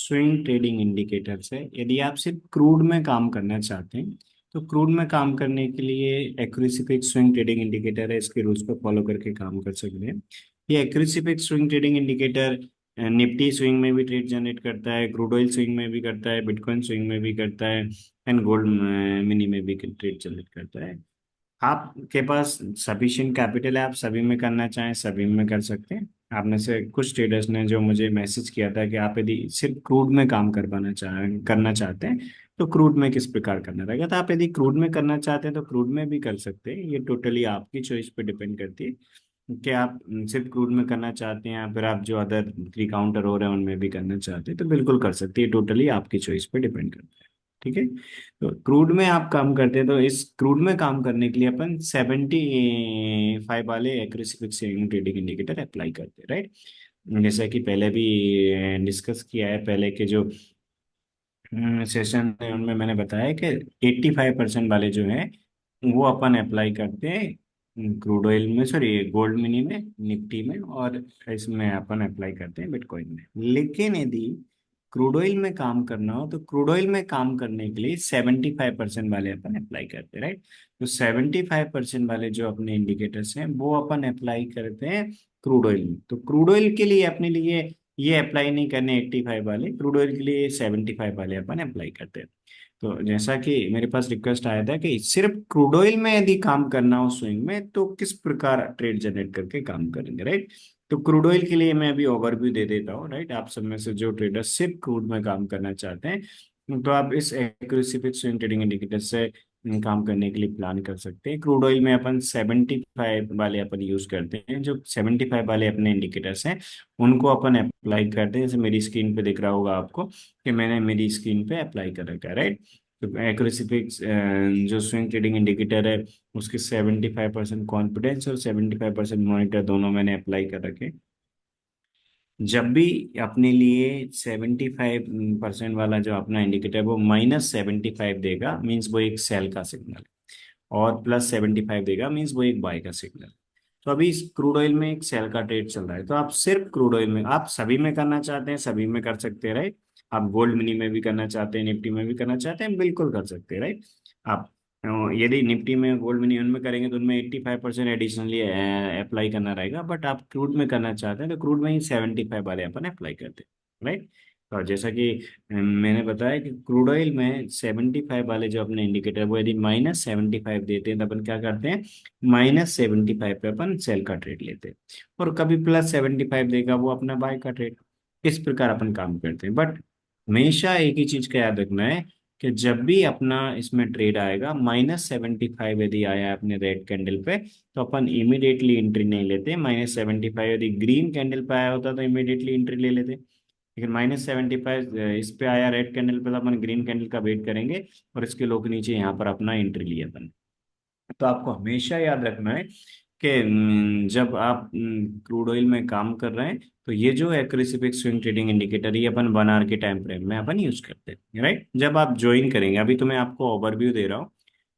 Swing trading indicators है। यदि आप सिर्फ क्रूड में काम करना चाहते हैं तो क्रूड में काम करने के लिए एक्यूरेसी पे एक स्विंग ट्रेडिंग इंडिकेटर है, इसके रूल्स को फॉलो करके काम कर सकते हैं। ये एक्यूरेसी पे एक swing trading indicator Nifty swing में भी ट्रेड जनरेट करता है, क्रूड ऑयल स्विंग में भी करता है, बिटकॉइन स्विंग में भी करता है, एंड गोल्ड मिनी में भी ट्रेड जनरेट करता है। आपके पास सफिशिएंट कैपिटल है, आप सभी में करना चाहें सभी में कर सकते हैं। आप में से कुछ ट्रेडर्स ने जो मुझे मैसेज किया था कि आप यदि सिर्फ क्रूड में काम करना चाहते हैं तो क्रूड में किस प्रकार करना रहेगा। तो आप यदि क्रूड में करना चाहते हैं तो क्रूड में भी कर सकते हैं, ये टोटली आपकी चॉइस पे डिपेंड करती है कि आप सिर्फ क्रूड में करना चाहते हैं या फिर आप जो अदर थ्री काउंटर हो रहे हैं उनमें भी करना चाहते हैं तो बिल्कुल कर सकते हैं, टोटली आपकी चॉइस पे डिपेंड करता है। ठीक है। तो क्रूड में आप काम करते हैं तो इस क्रूड में काम करने के लिए अपन 75 वाले accuracy fixing trading indicator apply करते हैं, राइट। जैसा कि पहले भी डिस्कस किया है, पहले के जो सेशन है उनमें मैंने बताया कि 85% वाले जो हैं वो अपन अप्लाई करते हैं क्रूड ऑयल में, सॉरी गोल्ड मिनी में, निफ्टी में, और इसमें अपन अप्लाई करते हैं बिटकॉइन में। लेकिन यदि क्रूड ऑयल में काम करना हो तो क्रूड ऑयल में काम करने के लिए 75% वाले अपन अप्लाई करते हैं, राइट। तो 75% वाले जो अपने इंडिकेटर्स हैं वो अपन अप्लाई करते हैं क्रूड ऑयल में। तो क्रूड ऑयल के लिए अपने लिए ये अप्लाई नहीं करने 85 वाले, क्रूड ऑयल के लिए 75 वाले अपन अप्लाई करते हैं। तो जैसा कि मेरे पास रिक्वेस्ट आया था कि सिर्फ क्रूड ऑयल में यदि काम करना हो स्विंग में तो किस प्रकार ट्रेड जनरेट करके काम करेंगे, राइट। तो क्रूड ऑयल के लिए मैं अभी ओवरव्यू दे देता हूँ, राइट। आप सब में से जो ट्रेडर सिर्फ क्रूड में काम करना चाहते हैं तो आप इस accuracy fix swing trading indicator से काम करने के लिए प्लान कर सकते हैं। क्रूड ऑयल में अपन 75 वाले अपन यूज करते हैं, जो 75 वाले अपने इंडिकेटर्स हैं उनको अपन अप्लाई करते हैं। जैसे मेरी स्क्रीन पे दिख रहा होगा आपको कि मैंने मेरी स्क्रीन पे अप्लाई कर रखा है, राइट। तो एक्यूरेसी फिक्स जो स्विंग ट्रेडिंग इंडिकेटर है उसके 75% कॉन्फिडेंस और 75% मॉनिटर दोनों मैंने अप्लाई कर रखे। जब भी अपने लिए 75% वाला जो अपना इंडिकेटर है वो -75 देगा, मीन्स वो एक सेल का सिग्नल, और +75 देगा मीन्स वो एक बाय का सिग्नल। तो अभी इस क्रूड ऑयल में एक सेल का ट्रेड चल रहा है, तो आप सिर्फ क्रूड ऑयल में, आप सभी में करना चाहते हैं सभी में कर सकते हैं, राइट। आप गोल्ड मिनी में भी करना चाहते हैं, निफ्टी में भी करना चाहते हैं, बिल्कुल कर सकते हैं, राइट। आप यदि निफ्टी में गोल्ड मिनी उनमें करेंगे तो उनमें 85% एडिशनली अप्लाई करना रहेगा, बट आप क्रूड में करना चाहते हैं तो क्रूड में ही 75 वाले अपन अप्लाई करते हैं, राइट। और जैसा कि मैंने बताया कि क्रूड ऑयल में 75 वाले जो अपने इंडिकेटर वो यदि -75 देते हैं तो अपन क्या करते हैं, -75 पे अपन सेल का ट्रेड लेते हैं, और कभी +75 देगा वो अपना बाय का ट्रेड। इस प्रकार अपन काम करते हैं। बट हमेशा एक ही चीज का याद रखना है कि जब भी अपना इसमें ट्रेड आएगा -75 यदि आया है अपने रेड कैंडल पे तो अपन इमीडिएटली एंट्री नहीं लेते। -75 यदि ग्रीन कैंडल पे आया होता तो इमीडिएटली एंट्री ले लेते, लेकिन -75 इस पे आया रेड कैंडल पे तो अपन ग्रीन कैंडल का वेट करेंगे और इसके लो के नीचे यहाँ पर अपना एंट्री लिया अपन। तो आपको हमेशा याद रखना है कि जब आप क्रूड ऑयल में काम कर रहे हैं तो ये जो accuracy fix swing trading indicator ये अपन 1 आवर के टाइम फ्रेम में अपन यूज करते हैं, राइट। जब आप ज्वाइन करेंगे, अभी तो मैं आपको ओवरव्यू दे रहा हूँ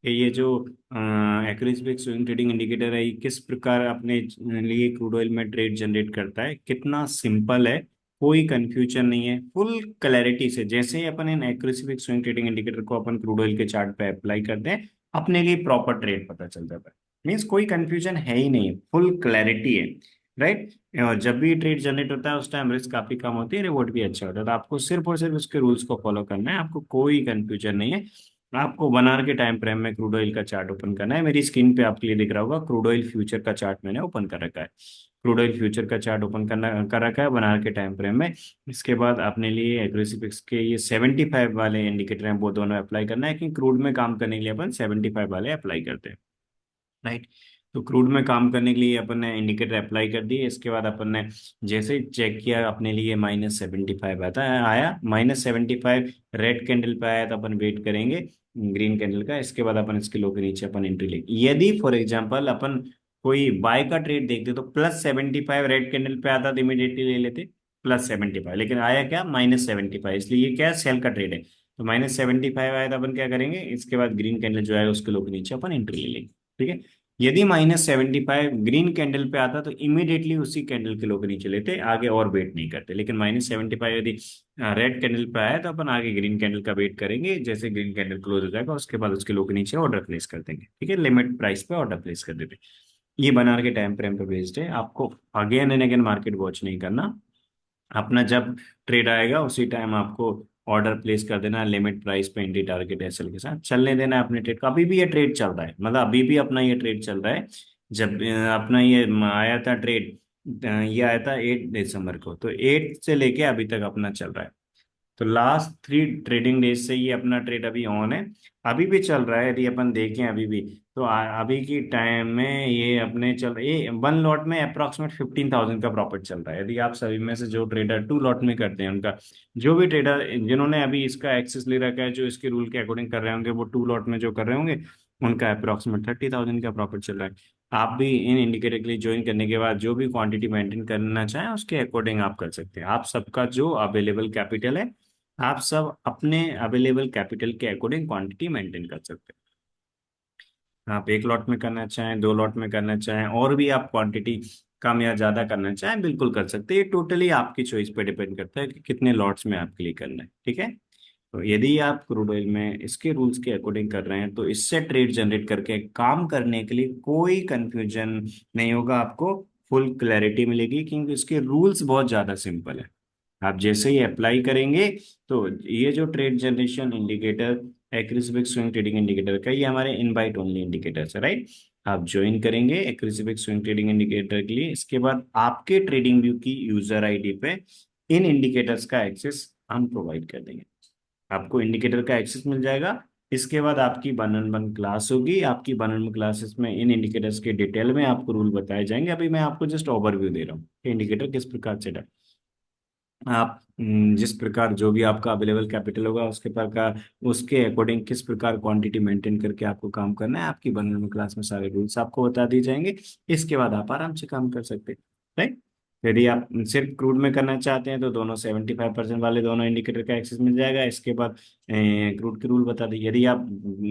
कि ये जो accuracy fix swing trading indicator है ये किस प्रकार अपने लिए क्रूड ऑयल में ट्रेड जनरेट करता है, कितना सिंपल है, कोई कंफ्यूजन नहीं है, फुल क्लैरिटी से। जैसे ही अपन इन accuracy fix swing trading indicator को अपन क्रूड ऑयल के चार्ट पे अप्लाई करते हैं अपने लिए प्रॉपर ट्रेड पता चल जाता है। मीन्स कोई कंफ्यूजन है ही नहीं, फुल क्लैरिटी है, राइट। और जब भी ट्रेड जनरेट होता है उस टाइम रिस्क काफी कम होती है, रिवॉर्ड भी अच्छा होता है। तो आपको सिर्फ और सिर्फ उसके रूल्स को फॉलो करना है, आपको कोई कंफ्यूजन नहीं है। आपको 1 आवर के टाइम फ्रेम में क्रूड ऑयल का चार्ट ओपन करना है। मेरी स्क्रीन पे आपके लिए दिख रहा होगा क्रूड ऑयल फ्यूचर का चार्ट मैंने ओपन कर रखा है। क्रूड ऑयल फ्यूचर का चार्ट ओपन करना कर रखा है 1 आवर के टाइम फ्रेम में। इसके बाद अपने लिए एग्रेसिव पिक्स के ये 75 वाले इंडिकेटर हैं वो दोनों अप्लाई करना है, कि क्रूड में काम करने के लिए अपन 75 वाले अप्लाई करते हैं, राइट। तो क्रूड में काम करने के लिए अपन ने इंडिकेटर अप्लाई कर दिए। इसके बाद अपन ने जैसे ही चेक किया अपने लिए -75 आता है, आया -75 रेड कैंडल पे आया तो अपन वेट करेंगे ग्रीन कैंडल का। इसके बाद अपन इसके लो के नीचे अपन एंट्री लेंगे। यदि फॉर एग्जांपल अपन कोई बाय का ट्रेड देखते तो +75 रेड कैंडल पे आता तो इमीडिएटली ले लेते +75, लेकिन आया क्या -75, इसलिए ये क्या सेल का ट्रेड है। तो -75 आया तो अपन क्या करेंगे, इसके बाद ग्रीन कैंडल जो है उसके लो के नीचे अपन एंट्री ले लेंगे, ठीक है। यदि -75 ग्रीन कैंडल पे आता तो इमीडिएटली उसी कैंडल के लोग नीचे लेते, आगे और वेट नहीं करते। लेकिन -75 यदि रेड कैंडल पे आया तो अपन आगे ग्रीन कैंडल का वेट करेंगे, जैसे ग्रीन कैंडल क्लोज हो जाएगा उसके बाद उसके लोग नीचे ऑर्डर प्लेस कर देंगे, ठीक है, लिमिट प्राइस पे ऑर्डर प्लेस कर देते। ये बना के टाइम फ्रेम पे बेस्ड है, आपको again and again market watch नहीं करना। अपना जब ट्रेड आएगा उसी टाइम आपको ऑर्डर प्लेस कर देना, लिमिट प्राइस पे एंट्री टारगेट एसएल के साथ चलने देना है अपने ट्रेड को। अभी भी ये ट्रेड चल रहा है, मतलब अभी भी अपना ये ट्रेड चल रहा है। जब अपना ये आया था ट्रेड, ये आया था 8 दिसंबर को, तो 8 से लेके अभी तक अपना चल रहा है। तो लास्ट 3 ट्रेडिंग डेज से ये अपना ट्रेड अभी ऑन है, अभी भी चल रहा है। यदि अपन देखें अभी भी, तो अभी की टाइम में ये अपने चल ये वन लॉट में अप्रोक्सीमेट 15,000 का प्रॉफिट चल रहा है। यदि आप सभी में से जो ट्रेडर 2 लॉट में करते हैं उनका, जो भी ट्रेडर जिन्होंने अभी इसका एक्सेस ले रखा है, जो इसके रूल के अकॉर्डिंग कर रहे होंगे, वो 2 लॉट में जो कर रहे होंगे, उनका अप्रोक्सीमेट 30,000 का प्रॉफिट चल रहा है। आप भी इन इंडिकेटर के लिए ज्वाइन करने के बाद जो भी क्वांटिटी मेंटेन करना चाहें उसके अकॉर्डिंग आप कर सकते हैं। आप सबका जो अवेलेबल कैपिटल है, आप सब अपने अवेलेबल कैपिटल के अकॉर्डिंग क्वांटिटी मेंटेन कर सकते हैं। आप 1 लॉट में करना चाहें, 2 लॉट में करना चाहें, और भी आप क्वांटिटी कम या ज्यादा करना चाहें बिल्कुल कर सकते हैं। ये टोटली आपकी चॉइस पे डिपेंड करता है कि कितने लॉट्स में आपके लिए करना है, ठीक है। तो यदि आप क्रूड ऑयल में इसके रूल्स के अकॉर्डिंग कर रहे हैं तो इससे ट्रेड जनरेट करके काम करने के लिए कोई कंफ्यूजन नहीं होगा, आपको फुल क्लैरिटी मिलेगी, क्योंकि इसके रूल्स बहुत ज्यादा सिंपल है। आप जैसे ही अप्लाई करेंगे तो ये जो ट्रेड जनरेशन इंडिकेटर, एक्रिसिबिक स्विंग ट्रेडिंग इंडिकेटर का, ये हमारे इनवाइट ओनली इंडिकेटर्स है, राइट। आप ज्वाइन करेंगे एक्रिसिबिक स्विंग ट्रेडिंग इंडिकेटर के लिए, इसके बाद आपके ट्रेडिंग व्यू की यूजर आईडी पे इन इंडिकेटर्स का एक्सेस हम प्रोवाइड कर देंगे। आपको इंडिकेटर का एक्सेस मिल जाएगा। इसके बाद आपकी 1-on-1 क्लास होगी। आपकी 1-on-1 क्लासेस में इन इंडिकेटर्स के डिटेल में आपको रूल बताए जाएंगे। अभी मैं आपको जस्ट ओवरव्यू दे रहा हूँ कि इंडिकेटर किस प्रकार से, आप जिस प्रकार जो भी आपका अवेलेबल कैपिटल होगा उसके प्रकार, उसके अकॉर्डिंग किस प्रकार क्वांटिटी मेंटेन करके आपको काम करना है, आपकी बनने में क्लास में सारे रूल्स आपको बता दिए जाएंगे। इसके बाद आप आराम से काम कर सकते हैं, राइट। यदि आप सिर्फ क्रूड में करना चाहते हैं तो दोनों 75% वाले दोनों इंडिकेटर का एक्सेस मिल जाएगा। इसके बाद क्रूड के रूल बता दें। यदि आप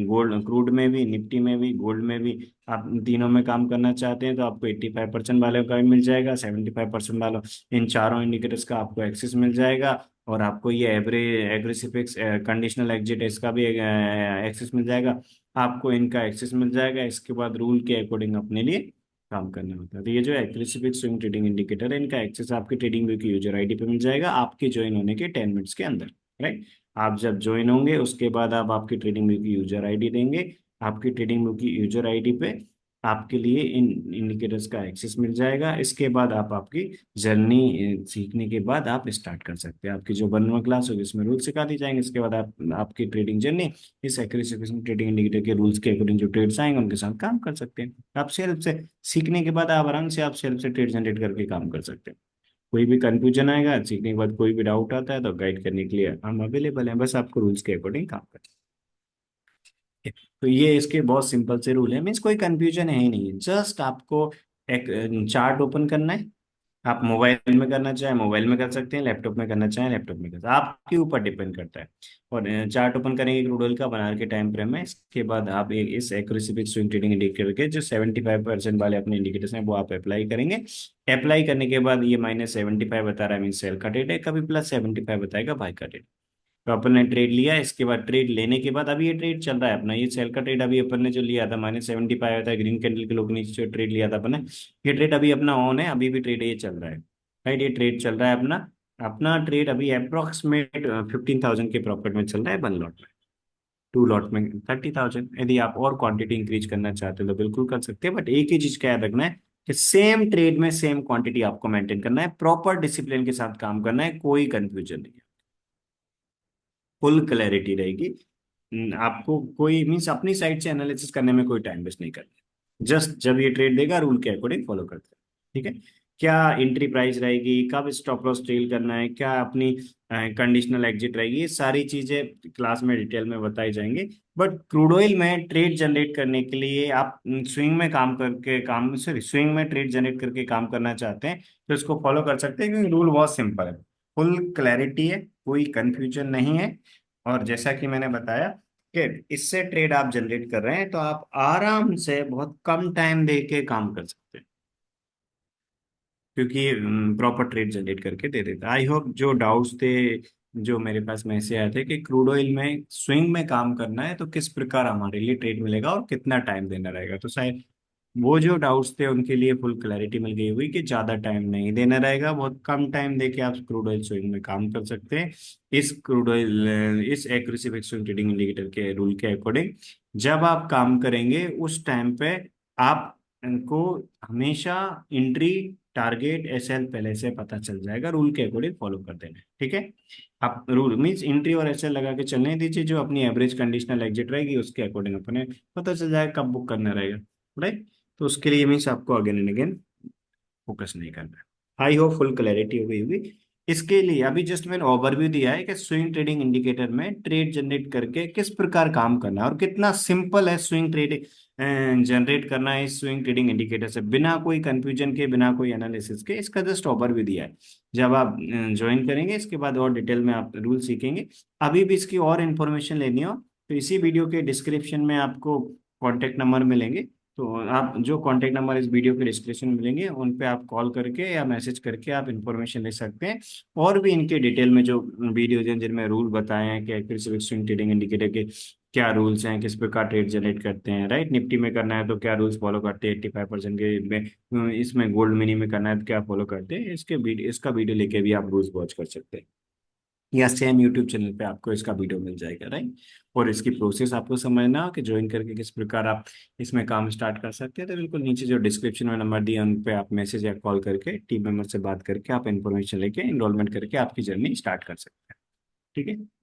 गोल्ड क्रूड में भी, निफ्टी में भी, गोल्ड में भी आप तीनों में काम करना चाहते हैं तो आपको 85% वाले का भी मिल जाएगा, 75% वालों, इन चारों इंडिकेटर्स का आपको एक्सेस मिल जाएगा। और आपको ये एग्रेसिव कंडीशनल एग्जिट इसका भी एक्सेस मिल जाएगा। आपको इनका एक्सेस मिल जाएगा। इसके बाद रूल के अकॉर्डिंग अपने लिए काम करना होता है। तो ये जो एग्रेसिव स्विंग ट्रेडिंग इंडिकेटर है, इनका एक्सेस आपके ट्रेडिंग व्यू की यूजर आईडी पे मिल जाएगा आपके ज्वाइन होने के 10 मिनट्स के अंदर, राइट। आप जब ज्वाइन होंगे उसके बाद आप आपकी ट्रेडिंग व्यू की यूजर आईडी देंगे। आपकी ट्रेडिंग व्यू की यूजर आईडी पे आपके लिए इन इंडिकेटर्स का एक्सेस मिल जाएगा। इसके बाद आप आपकी जर्नी सीखने के बाद आप स्टार्ट कर सकते हैं। आपकी जो 1-on-1 क्लास होगी उसमें रूल सिखा दी जाएंगे। इसके बाद आप आपकी ट्रेडिंग जर्नी इस एक्यूरेसी ट्रेडिंग इंडिकेटर के रूल्स के अकॉर्डिंग जो ट्रेड्स आएंगे उनके साथ काम कर सकते हैं। आप सेल्फ से सीखने के बाद आप आराम से आप सेल्फ से ट्रेड जनरेट करके काम कर सकते हैं। कोई भी कंफ्यूजन आएगा सीखने के बाद, कोई भी डाउट आता है तो गाइड करने के लिए हम अवेलेबल हैं, बस आपको रूल्स के अकॉर्डिंग काम करना है। तो ये इसके बहुत सिंपल से रूल है, मीन्स कोई कंफ्यूजन है ही नहीं है। जस्ट आपको एक चार्ट ओपन करना है। आप मोबाइल में करना चाहें मोबाइल में कर सकते हैं, लैपटॉप में करना चाहें लैपटॉप में कर सकते हैं, आपके ऊपर डिपेंड करता है। और चार्ट ओपन करेंगे क्रूड ऑयल का बना के टाइम फ्रेम में। इसके बाद आप इस एक्यूरेसी स्विंग ट्रेडिंग इंडिकेटर के जो 75% वाले अपने इंडिकेटर्स हैं वो आप अप्लाई करेंगे। अप्लाई करने के बाद ये -75 बता रहा है, मीन सेल का रेट है, कभी +75 बताएगा बाय का रेट। तो अपन ने ट्रेड लिया। इसके बाद ट्रेड लेने के बाद अभी ये ट्रेड चल रहा है अपना, ये सेल का ट्रेड अभी अपन ने जो लिया था -75 आया था, ग्रीन कैंडल के लोग नीचे जो ट्रेड लिया था अपन ने, ये ट्रेड अभी अपना ऑन है, अभी भी ट्रेड ये चल रहा है, राइट। ये ट्रेड चल रहा है अपना। अपना ट्रेड अभी अप्रोक्सीमेट 15,000 के प्रॉफिट में चल रहा है 1 लॉट में। 2 लॉट में 30,000। यदि आप और क्वांटिटी इंक्रीज करना चाहते हो तो बिल्कुल कर सकते हैं, बट एक ही चीज का याद रखना है कि सेम ट्रेड में सेम क्वांटिटी आपको मेंटेन करना है, प्रॉपर डिसिप्लिन के साथ काम करना है, कोई कंफ्यूजन नहीं है, फुल क्लैरिटी रहेगी। आपको कोई मीन्स अपनी साइड से एनालिसिस करने में कोई टाइम वेस्ट नहीं करना। जस्ट जब ये ट्रेड देगा रूल के अकॉर्डिंग फॉलो करते हैं, ठीक है। क्या एंट्री प्राइस रहेगी, कब स्टॉप लॉस ट्रेल करना है, क्या अपनी कंडीशनल एग्जिट रहेगी, ये सारी चीजें क्लास में डिटेल में बताई जाएंगे। बट क्रूड ऑयल में ट्रेड जनरेट करने के लिए आप स्विंग में काम करके काम सॉरी स्विंग में ट्रेड जनरेट करके काम करना चाहते हैं तो इसको फॉलो कर सकते हैं, क्योंकि रूल बहुत सिंपल है, फुल क्लैरिटी है, कोई कंफ्यूजन नहीं है। और जैसा कि मैंने बताया कि इससे ट्रेड आप जनरेट कर रहे हैं तो आप आराम से बहुत कम टाइम दे के काम कर सकते हैं, क्योंकि प्रॉपर ट्रेड जनरेट करके दे देता है। आई होप जो डाउट्स थे, जो मेरे पास मैसेज आए थे कि क्रूड ऑयल में स्विंग में काम करना है तो किस प्रकार हमारे लिए ट्रेड मिलेगा और कितना टाइम देना रहेगा, तो शायद वो जो डाउट्स थे उनके लिए फुल क्लैरिटी मिल गई हुई कि ज्यादा टाइम नहीं देना रहेगा, बहुत कम टाइम देके आप क्रूड ऑयल स्विंग में काम कर सकते हैं। इस क्रूड ऑयल इस एक्यूरेसी फ्रिक्शन ट्रेडिंग इंडिकेटर के रूल के अकॉर्डिंग जब आप काम करेंगे उस टाइम पे आप को हमेशा एंट्री टारगेट एसएल पहले से पता चल जाएगा, रूल के अकॉर्डिंग फॉलो कर देना है, ठीक है। आप रूल मीन्स एंट्री और एसएल लगा के चलने दीजिए, जो अपनी एवरेज कंडीशनल एग्जिट रहेगी उसके अकॉर्डिंग अपने पता चल जाएगा कब बुक करना रहेगा, राइट। तो उसके लिए मीन्स आपको अगेन एंड अगेन फोकस नहीं करना है। आई होप फुल क्लैरिटी हो गई होगी। इसके लिए अभी जस्ट मैंने ओवरव्यू दिया है कि स्विंग ट्रेडिंग इंडिकेटर में ट्रेड जनरेट करके किस प्रकार काम करना है और कितना सिंपल है स्विंग ट्रेडिंग जनरेट करना है इस स्विंग ट्रेडिंग इंडिकेटर से, बिना कोई कंफ्यूजन के, बिना कोई एनालिसिस के। इसका जस्ट ओवरव्यू दिया है। जब आप ज्वाइन करेंगे इसके बाद और डिटेल में आप रूल सीखेंगे। अभी भी इसकी और इन्फॉर्मेशन लेनी हो तो इसी वीडियो के डिस्क्रिप्शन में आपको कॉन्टेक्ट नंबर मिलेंगे। तो आप जो कांटेक्ट नंबर इस वीडियो के डिस्क्रिप्शन में मिलेंगे उन पे आप कॉल करके या मैसेज करके आप इन्फॉर्मेशन ले सकते हैं। और भी इनके डिटेल में जो वीडियोज हैं जिनमें रूल बताए हैं कि एक्यूरेसी स्विंग ट्रेडिंग इंडिकेटर के क्या रूल्स हैं, किस प्रकार ट्रेड जनरेट करते हैं, राइट। निफ्टी में करना है तो क्या रूल्स फॉलो करते हैं, 85% के में इसमें गोल्ड मिनी में करना है तो क्या फॉलो करते हैं, इसका वीडियो लेके भी आप रूल्स वॉच कर सकते हैं। या सेम यूट्यूब चैनल पे आपको इसका वीडियो मिल जाएगा, राइट। और इसकी प्रोसेस आपको समझना हो कि ज्वाइन करके किस प्रकार आप इसमें काम स्टार्ट कर सकते हैं, तो बिल्कुल नीचे जो डिस्क्रिप्शन में नंबर दिया उन पे आप मैसेज या कॉल करके टीम मेंबर से बात करके आप इन्फॉर्मेशन लेके इनरोलमेंट करके आपकी जर्नी स्टार्ट कर सकते हैं, ठीक है।